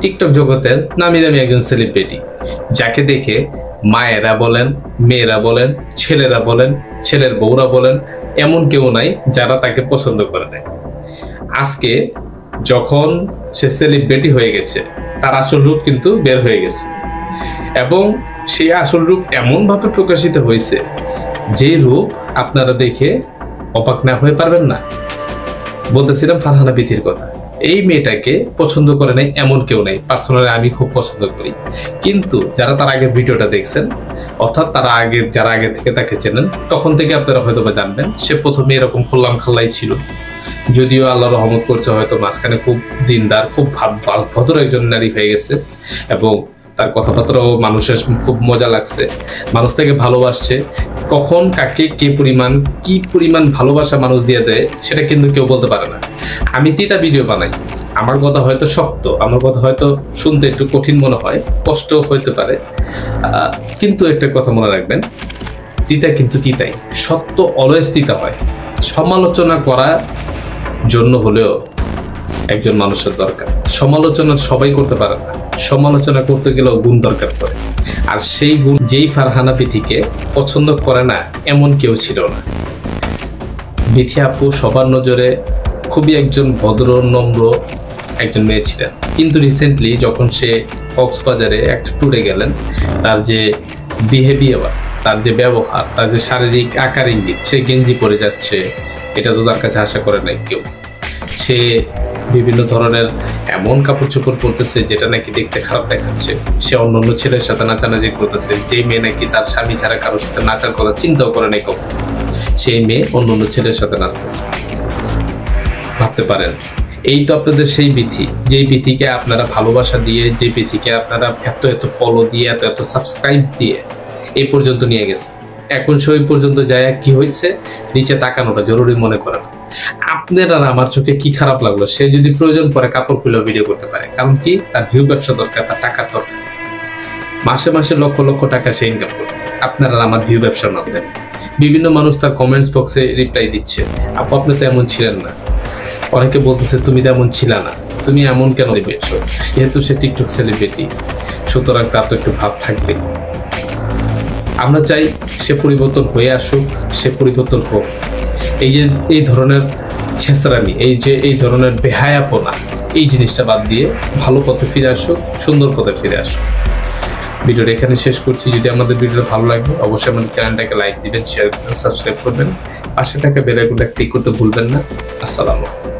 TikTok জগতের নামি দামি একজন সেলিব্রিটি, যাকে দেখে মায়েরা বলেন, মেয়েরা বলেন, ছেলেরা বলেন, ছেলের বউরা বলেন, এমন কেউ নাই যারা তাকে পছন্দ করে না। আজকে যখন সে সেলিব্রিটি হয়ে গেছে, তার আসল রূপ কিন্তু বের হয়ে গেছে, এবং সেই আসল রূপ এমনভাবে প্রকাশিত হয়েছে যে রূপ আপনারা দেখে অবাক না হয়ে পারবেন না। বলতেছিলাম ফারহানা বিথির কথা। এই মেয়েটাকে পছন্দ করে নাই এমন কেউ নেই। পার্সোনালি আমি খুব পছন্দ করি, কিন্তু যারা তার আগের ভিডিওটা দেখছেন, অর্থাৎ যারা আগে থেকে তাকে চেনেন, তখন থেকে আপনারা হয়তো বা জানবেন সে প্রথমে এরকম খোল্লাম খাল্লাই ছিল। যদিও আল্লাহ রহমত করছে, হয়তো মাঝখানে খুব দিনদার, খুব ভদ্র একজন নারী হয়ে গেছে, এবং তার কথাবার্তাও মানুষের খুব মজা লাগছে, মানুষ তাকে ভালোবাসছে। কখন কাকে কি পরিমাণ ভালোবাসা মানুষ দিয়ে দেয় সেটা কিন্তু কেউ বলতে পারে না। আমি তিতা ভিডিও বানাই, আমার কথা হয়তো শক্ত, আমার কথা হয়তো শুনতে একটু কঠিন মনে হয়, কষ্ট হইতে পারে, কিন্তু একটা কথা মনে রাখবেন, তিতা কিন্তু তিতাই, সত্য অলওয়েজ তিতা হয়। সমালোচনা করার জন্য হলেও একজন মানুষের দরকার। সমালোচনা সবাই করতে পারে না, সমালোচনা করতে গেলেও গুণ দরকার পড়ে। আর সেই গুণ যেই ফারহানা বিথিকে পছন্দ করে না এমন কেউ ছিল না। বিথি আপু সবার নজরে খুবই একজন ভদ্র নম্র একজন মেয়ে ছিলেন, কিন্তু রিসেন্টলি যখন সে কক্সবাজারে একটা ট্যুরে গেলেন, তার যে বিহেভিয়ার, তার যে ব্যবহার, তার যে শারীরিক আকার ইঙ্গিত, সে গেঞ্জি পরে যাচ্ছে, এটা তো তার কাছে আশা করে নাই কেউ। সে বিভিন্ন ধরনের এমন কাপড় চোপড় পরতেছে যেটা নাকি দেখতে খারাপ দেখাচ্ছে। সে অন্যান্য ছেলের সাথে নাচানাচি করতেছে, যে মেয়ে নাকি তার স্বামী ছাড়া কারোর সাথে নাচার কথা চিন্তাও করে নাই কখন, সেই মেয়ে অন্যান্য ছেলের সাথে নাচতেছে। ভাবতে পারেন, এই তো আপনাদের সেই বিথি, যেই বিথিকে আপনারা ভালোবাসা দিয়ে, যে বিথিকে আপনারা এত ফলো দিয়ে, এত সাবস্ক্রাইব দিয়ে এই পর্যন্ত নিয়ে গেছে। এখন সেই পর্যন্ত যায় কি হয়েছে, নিচে তাকানোটা জরুরি মনে করেন। আপনার আর আমার চোখে কি খারাপ লাগলো, সে যদি প্রয়োজন পরে কাপড় খুলে ভিডিও করতে পারে, কারণ কি, তার ভিউ ব্যবসা দরকার, তার টাকার দরকার। মাসে মাসে লক্ষ লক্ষ টাকা সে ইনকাম করতেছে, আপনার আর আমার ভিউ ব্যবসার মাধ্যমে। বিভিন্ন মানুষ তার কমেন্টস বক্সে রিপ্লাই দিচ্ছে, আপনি তো এমন ছিলেন না। অনেকে বলতেছে তুমি তো এমন ছিল না, তুমি এমন কেন বেছো, যেহেতু সে টিকটক সেলিব্রিটি, সুতরাং তার তো একটু ভাব থাকবে। আমরা চাই সে পরিবর্তন হয়ে আসুক, সে পরিবর্তন হোক। এই ধরনের ছেঁচড়ামি, এই ধরনের বেহায়াপনা, এই জিনিসটা বাদ দিয়ে ভালো পথে ফিরে আসুক, সুন্দর পথে ফিরে আসুক। ভিডিওটা এখানে শেষ করছি। যদি আমাদের ভিডিওটা ভালো লাগে অবশ্যই আমাদের চ্যানেলটাকে লাইক দিবেন, শেয়ার করবেন, সাবস্ক্রাইব করবেন, পাশে থাকা বেল আইকনটা ক্লিক করতে ভুলবেন না। আসসালামু আলাইকুম।